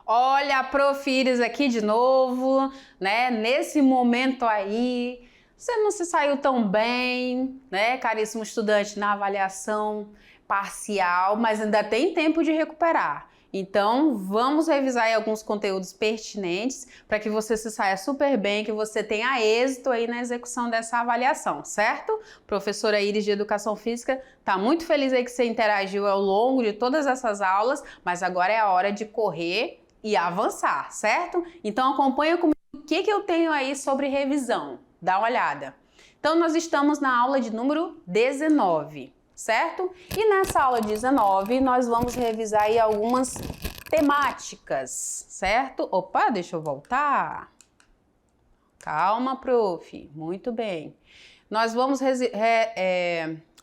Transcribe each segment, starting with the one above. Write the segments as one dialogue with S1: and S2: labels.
S1: Olha, a Prof. Iris aqui de novo, né? Nesse momento aí, você não se saiu tão bem, né, caríssimo estudante, na avaliação parcial, mas ainda tem tempo de recuperar. Então, vamos revisar aí alguns conteúdos pertinentes para que você se saia super bem, que você tenha êxito aí na execução dessa avaliação, certo? Professora Iris de Educação Física está muito feliz aí que você interagiu ao longo de todas essas aulas, mas agora é a hora de correr e avançar, certo? Então, acompanha comigo o que eu tenho aí sobre revisão. Dá uma olhada. Então, nós estamos na aula de número 19. Certo? E nessa aula 19 nós vamos revisar aí algumas temáticas, certo? Opa, deixa eu voltar. Calma, prof. Muito bem. Nós vamos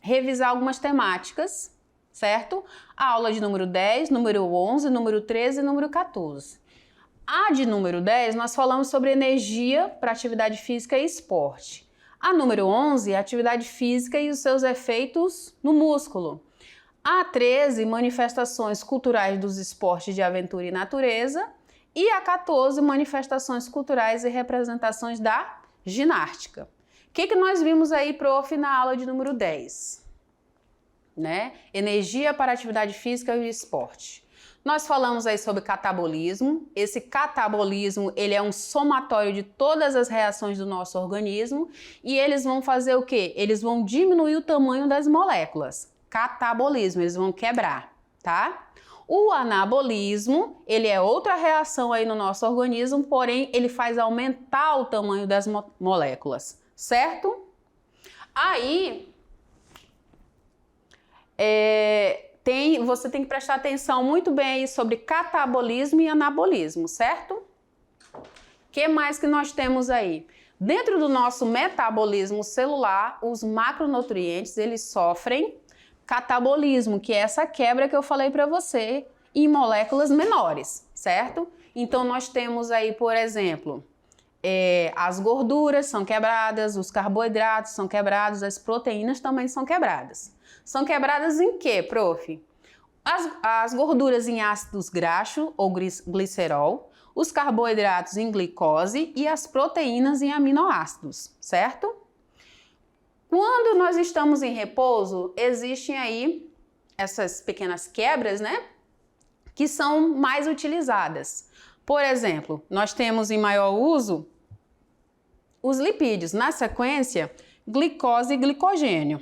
S1: revisar algumas temáticas, certo? A aula de número 10, número 11, número 13 e número 14. A de número 10 nós falamos sobre energia para atividade física e esporte. A número 11, atividade física e os seus efeitos no músculo. A 13, manifestações culturais dos esportes de aventura e natureza. E a 14, manifestações culturais e representações da ginástica. O que nós vimos aí, prof, na aula de número 10? Né? Energia para atividade física e esporte. Nós falamos aí sobre catabolismo. Esse catabolismo, ele é um somatório de todas as reações do nosso organismo e eles vão fazer o quê? Eles vão diminuir o tamanho das moléculas. Catabolismo, eles vão quebrar, tá? O anabolismo, ele é outra reação aí no nosso organismo, porém ele faz aumentar o tamanho das moléculas, certo? Aí, você tem que prestar atenção muito bem aí sobre catabolismo e anabolismo, certo? O que mais que nós temos aí? Dentro do nosso metabolismo celular, os macronutrientes, eles sofrem catabolismo, que é essa quebra que eu falei para você, em moléculas menores, certo? Então, nós temos aí, por exemplo, as gorduras são quebradas, os carboidratos são quebrados, as proteínas também são quebradas. São quebradas em quê, prof? As gorduras em ácidos graxos ou glicerol, os carboidratos em glicose e as proteínas em aminoácidos, certo? Quando nós estamos em repouso, existem aí essas pequenas quebras, né? Que são mais utilizadas. Por exemplo, nós temos em maior uso os lipídios, na sequência, glicose e glicogênio,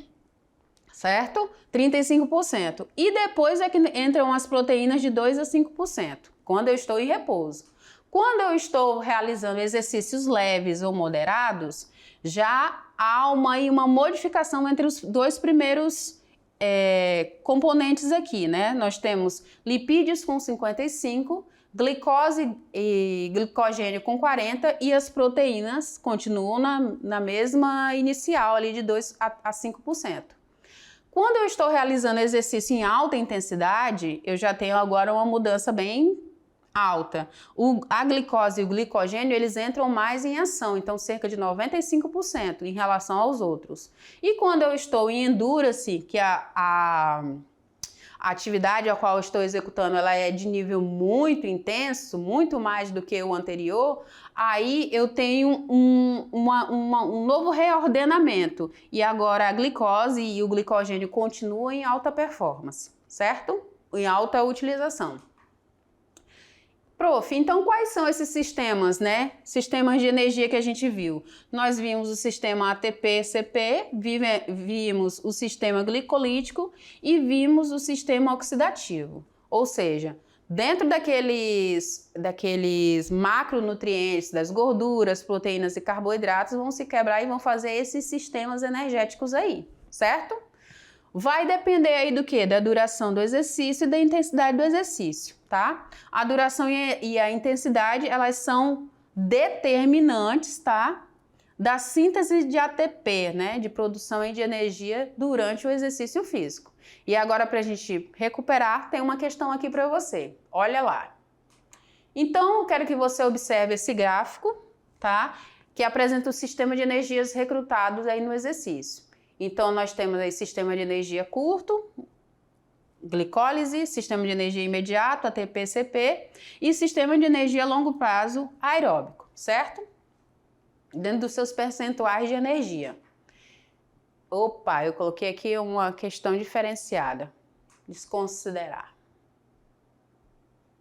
S1: certo? 35%. E depois é que entram as proteínas de 2 a 5%, quando eu estou em repouso. Quando eu estou realizando exercícios leves ou moderados, já há uma modificação entre os dois primeiros componentes aqui, né? Nós temos lipídios com 55%, glicose e glicogênio com 40% e as proteínas continuam na mesma inicial ali de 2 a 5%. Quando eu estou realizando exercício em alta intensidade, eu já tenho agora uma mudança bem alta. A glicose e o glicogênio, eles entram mais em ação, então cerca de 95% em relação aos outros. E quando eu estou em endurance, que a atividade a qual eu estou executando, ela é de nível muito intenso, muito mais do que o anterior, aí eu tenho um novo reordenamento. E agora a glicose e o glicogênio continuam em alta performance, certo? Em alta utilização. Prof, então quais são esses sistemas, né? Sistemas de energia que a gente viu. Nós vimos o sistema ATP-CP, vimos o sistema glicolítico e vimos o sistema oxidativo. Ou seja, dentro daqueles macronutrientes, das gorduras, proteínas e carboidratos, vão se quebrar e vão fazer esses sistemas energéticos aí, certo? Vai depender aí do quê? Da duração do exercício e da intensidade do exercício, tá? A duração e a intensidade, elas são determinantes, tá? Da síntese de ATP, né? De produção de energia durante o exercício físico. E agora, para a gente recuperar, tem uma questão aqui para você. Olha lá. Então, eu quero que você observe esse gráfico, tá? Que apresenta o sistema de energias recrutados aí no exercício. Então, nós temos aí sistema de energia curto, glicólise, sistema de energia imediato, ATP-CP, e sistema de energia a longo prazo aeróbico, certo? Dentro dos seus percentuais de energia. Opa, eu coloquei aqui uma questão diferenciada. Desconsiderar.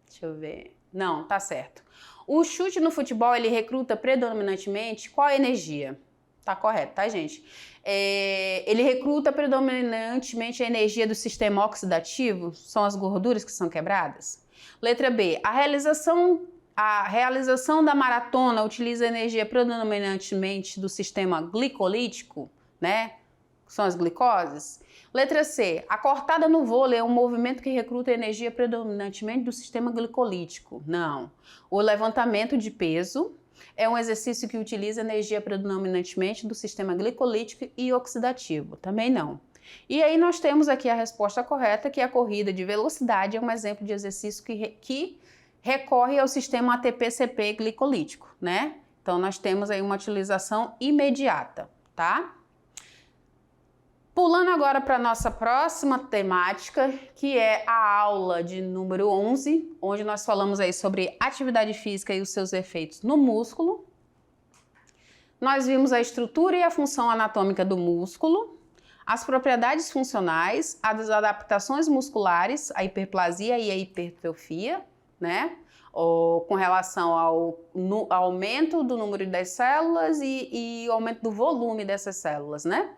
S1: Deixa eu ver. Não, tá certo. O chute no futebol, ele recruta predominantemente qual energia? Tá correto, tá, gente? Ele recruta predominantemente a energia do sistema oxidativo, são as gorduras que são quebradas. Letra B, a realização da maratona utiliza energia predominantemente do sistema glicolítico, né? São as glicoses. Letra C, a cortada no vôlei é um movimento que recruta energia predominantemente do sistema glicolítico. Não. O levantamento de peso é um exercício que utiliza energia predominantemente do sistema glicolítico e oxidativo. Também não. E aí nós temos aqui a resposta correta, que é a corrida de velocidade é um exemplo de exercício que recorre ao sistema ATP-CP glicolítico, né? Então nós temos aí uma utilização imediata, tá? Pulando agora para a nossa próxima temática, que é a aula de número 11, onde nós falamos aí sobre atividade física e os seus efeitos no músculo. Nós vimos a estrutura e a função anatômica do músculo, as propriedades funcionais, as adaptações musculares, a hiperplasia e a hipertrofia, né? Com relação ao aumento do número das células e aumento do volume dessas células, né?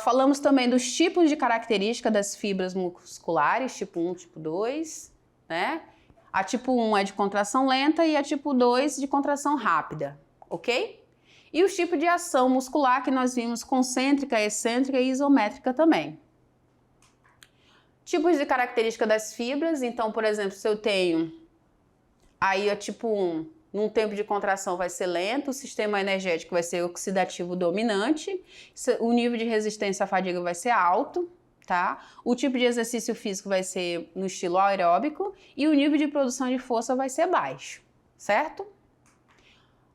S1: Falamos também dos tipos de característica das fibras musculares, tipo 1, tipo 2, né? A tipo 1 é de contração lenta e a tipo 2 de contração rápida, ok? E os tipos de ação muscular que nós vimos concêntrica, excêntrica e isométrica também. Tipos de característica das fibras, então, por exemplo, se eu tenho aí a tipo 1, num tempo de contração vai ser lento, o sistema energético vai ser oxidativo dominante, o nível de resistência à fadiga vai ser alto, tá? O tipo de exercício físico vai ser no estilo aeróbico e o nível de produção de força vai ser baixo, certo?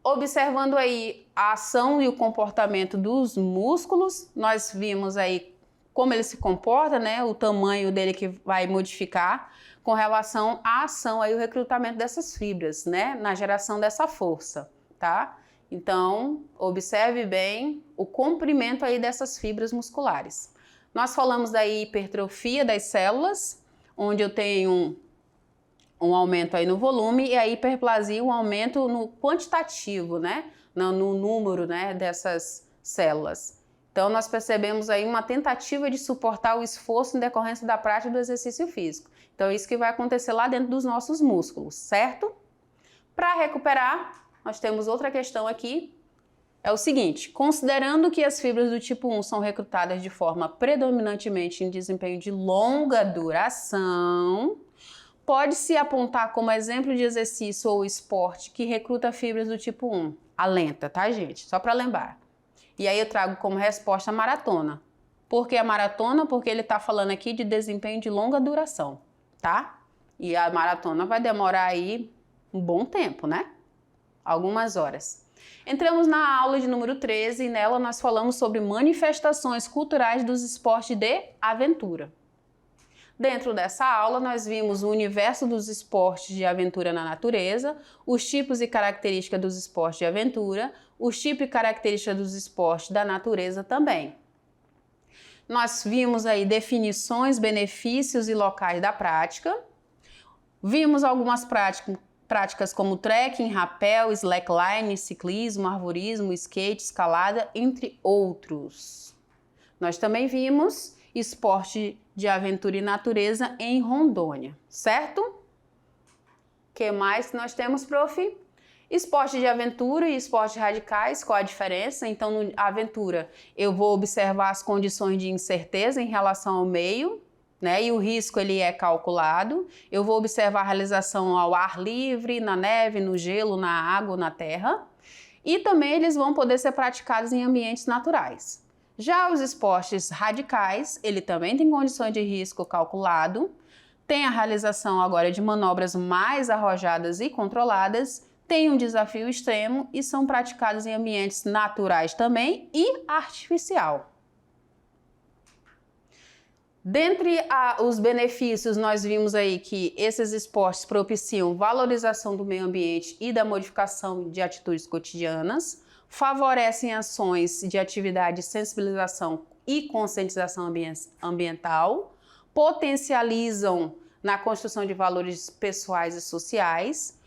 S1: Observando aí a ação e o comportamento dos músculos, nós vimos aí como ele se comporta, né? O tamanho dele que vai modificar com relação à ação aí o recrutamento dessas fibras, né? Na geração dessa força, tá? Então, observe bem o comprimento aí dessas fibras musculares. Nós falamos da hipertrofia das células, onde eu tenho um aumento aí no volume, e a hiperplasia, um aumento no quantitativo, né? No número, né, dessas células. Então, nós percebemos aí uma tentativa de suportar o esforço em decorrência da prática do exercício físico. Então, é isso que vai acontecer lá dentro dos nossos músculos, certo? Para recuperar, nós temos outra questão aqui. É o seguinte, considerando que as fibras do tipo 1 são recrutadas de forma predominantemente em desempenho de longa duração, pode-se apontar como exemplo de exercício ou esporte que recruta fibras do tipo 1. A lenta, tá, gente? Só para lembrar. E aí eu trago como resposta a maratona. Por que a maratona? Porque ele está falando aqui de desempenho de longa duração, tá? E a maratona vai demorar aí um bom tempo, né? Algumas horas. Entramos na aula de número 13 e nela nós falamos sobre manifestações culturais dos esportes de aventura. Dentro dessa aula, nós vimos o universo dos esportes de aventura na natureza, os tipos e características dos esportes de aventura, os tipos e características dos esportes da natureza também. Nós vimos aí definições, benefícios e locais da prática. Vimos algumas práticas como trekking, rapel, slackline, ciclismo, arvorismo, skate, escalada, entre outros. Nós também vimos esporte de aventura e natureza em Rondônia, certo? O que mais nós temos, prof? Esporte de aventura e esportes radicais, qual a diferença? Então, na aventura, eu vou observar as condições de incerteza em relação ao meio, né? E o risco, ele é calculado. Eu vou observar a realização ao ar livre, na neve, no gelo, na água, na terra. E também eles vão poder ser praticados em ambientes naturais. Já os esportes radicais, ele também tem condições de risco calculado, tem a realização agora de manobras mais arrojadas e controladas, tem um desafio extremo e são praticados em ambientes naturais também e artificial. Dentre os benefícios, nós vimos aí que esses esportes propiciam valorização do meio ambiente e da modificação de atitudes cotidianas, favorecem ações de atividade de sensibilização e conscientização ambiental, potencializam na construção de valores pessoais e sociais,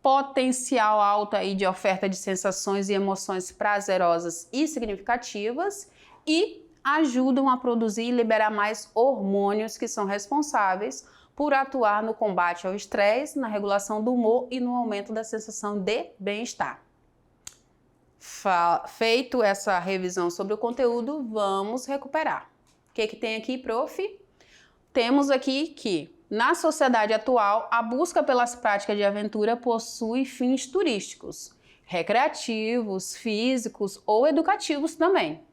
S1: potencial alto aí de oferta de sensações e emoções prazerosas e significativas e ajudam a produzir e liberar mais hormônios que são responsáveis por atuar no combate ao estresse, na regulação do humor e no aumento da sensação de bem-estar. Feito essa revisão sobre o conteúdo, vamos recuperar. O que tem aqui, prof? Temos aqui que, na sociedade atual, a busca pelas práticas de aventura possui fins turísticos, recreativos, físicos ou educativos também.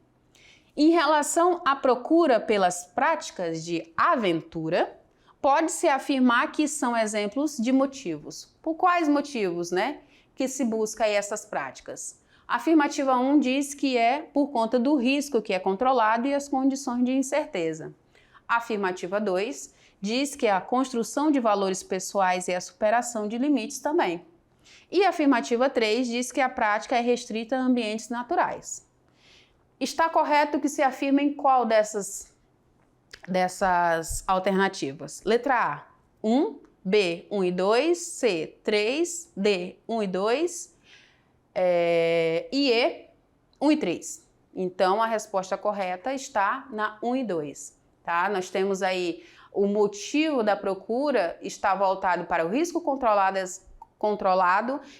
S1: Em relação à procura pelas práticas de aventura, pode-se afirmar que são exemplos de motivos. Por quais motivos, que se busca essas práticas? A afirmativa 1 diz que é por conta do risco que é controlado e as condições de incerteza. A afirmativa 2 diz que é a construção de valores pessoais e a superação de limites também. E a afirmativa 3 diz que a prática é restrita a ambientes naturais. Está correto que se afirma em qual dessas alternativas? Letra A, 1, B, 1 e 2, C, 3, D, 1 e 2, e E, 1 e 3. Então, a resposta correta está na 1 e 2. Tá? Nós temos aí o motivo da procura está voltado para o risco controlado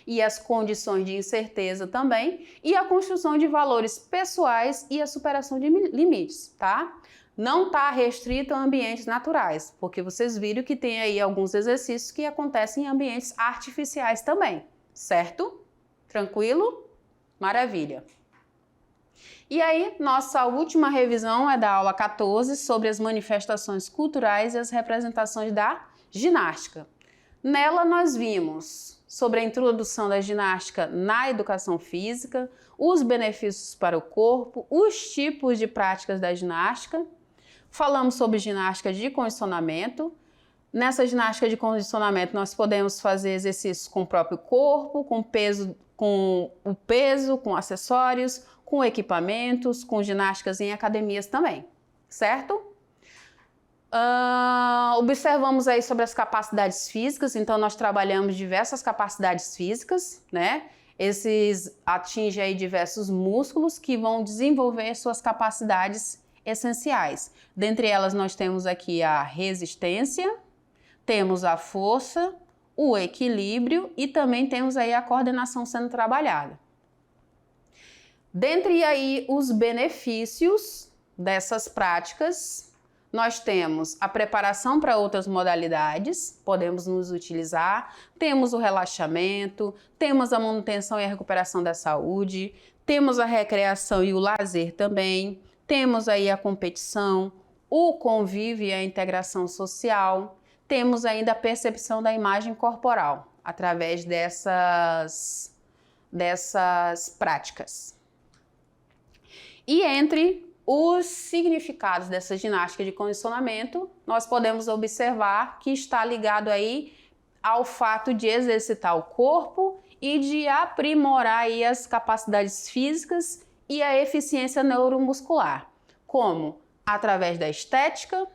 S1: e as condições de incerteza também, e a construção de valores pessoais e a superação de limites, tá? Não está restrito a ambientes naturais, porque vocês viram que tem aí alguns exercícios que acontecem em ambientes artificiais também, certo? Tranquilo? Maravilha! E aí, nossa última revisão é da aula 14 sobre as manifestações culturais e as representações da ginástica. Nela nós vimos sobre a introdução da ginástica na educação física, os benefícios para o corpo, os tipos de práticas da ginástica. Falamos sobre ginástica de condicionamento. Nessa ginástica de condicionamento nós podemos fazer exercícios com o próprio corpo, com o peso, com acessórios, com equipamentos, com ginásticas em academias também, certo? Observamos aí sobre as capacidades físicas, então nós trabalhamos diversas capacidades físicas, Esses atingem aí diversos músculos que vão desenvolver suas capacidades essenciais. Dentre elas nós temos aqui a resistência, temos a força, o equilíbrio e também temos aí a coordenação sendo trabalhada. Dentre aí os benefícios dessas práticas, nós temos a preparação para outras modalidades, podemos nos utilizar, temos o relaxamento, temos a manutenção e a recuperação da saúde, temos a recreação e o lazer também, temos aí a competição, o convívio e a integração social, temos ainda a percepção da imagem corporal, através dessas práticas. E entre os significados dessa ginástica de condicionamento, nós podemos observar que está ligado aí ao fato de exercitar o corpo e de aprimorar aí as capacidades físicas e a eficiência neuromuscular. Como? Através da estética,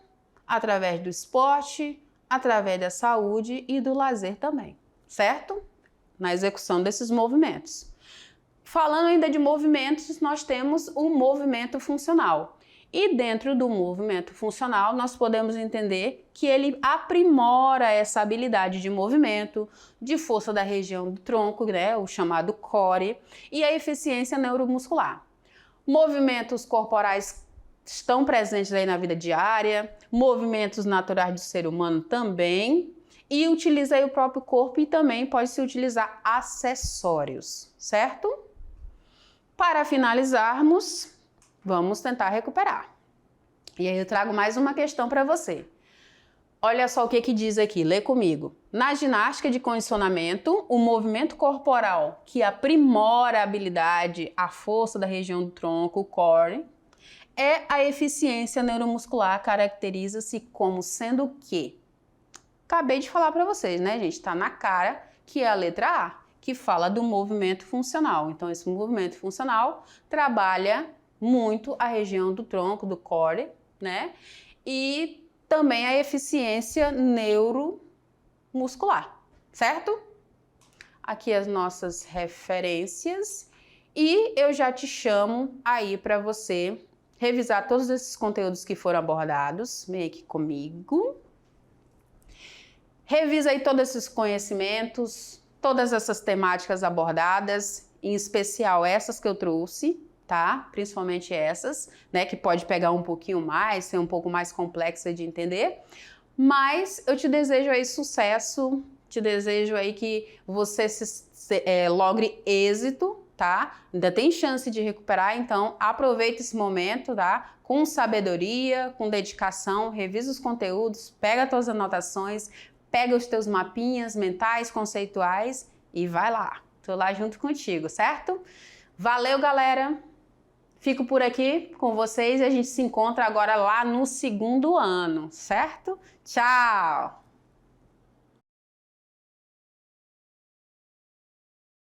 S1: através do esporte, através da saúde e do lazer também, certo? Na execução desses movimentos. Falando ainda de movimentos, nós temos o movimento funcional. E dentro do movimento funcional, nós podemos entender que ele aprimora essa habilidade de movimento, de força da região do tronco, o chamado core, e a eficiência neuromuscular. Movimentos corporais estão presentes aí na vida diária, movimentos naturais do ser humano também, e utiliza aí o próprio corpo e também pode-se utilizar acessórios, certo? Para finalizarmos, vamos tentar recuperar. E aí eu trago mais uma questão para você. Olha só o que diz aqui, lê comigo. Na ginástica de condicionamento, o movimento corporal que aprimora a habilidade, a força da região do tronco, o core, é a eficiência neuromuscular? Caracteriza-se como sendo o quê? Acabei de falar para vocês, né, gente? Tá na cara que é a letra A, que fala do movimento funcional. Então, esse movimento funcional trabalha muito a região do tronco, do core, né? E também a eficiência neuromuscular, certo? Aqui as nossas referências e eu já te chamo aí para você revisar todos esses conteúdos que foram abordados. Vem aqui comigo. Revisa aí todos esses conhecimentos, todas essas temáticas abordadas, em especial essas que eu trouxe, tá? Principalmente essas, né? Que pode pegar um pouquinho mais, ser um pouco mais complexa de entender. Mas eu te desejo aí sucesso, te desejo aí que você logre êxito, tá? Ainda tem chance de recuperar, então aproveita esse momento, tá? Com sabedoria, com dedicação, revisa os conteúdos, pega as tuas anotações, pega os teus mapinhas mentais, conceituais e vai lá. Tô lá junto contigo, certo? Valeu, galera! Fico por aqui com vocês e a gente se encontra agora lá no segundo ano, certo? Tchau!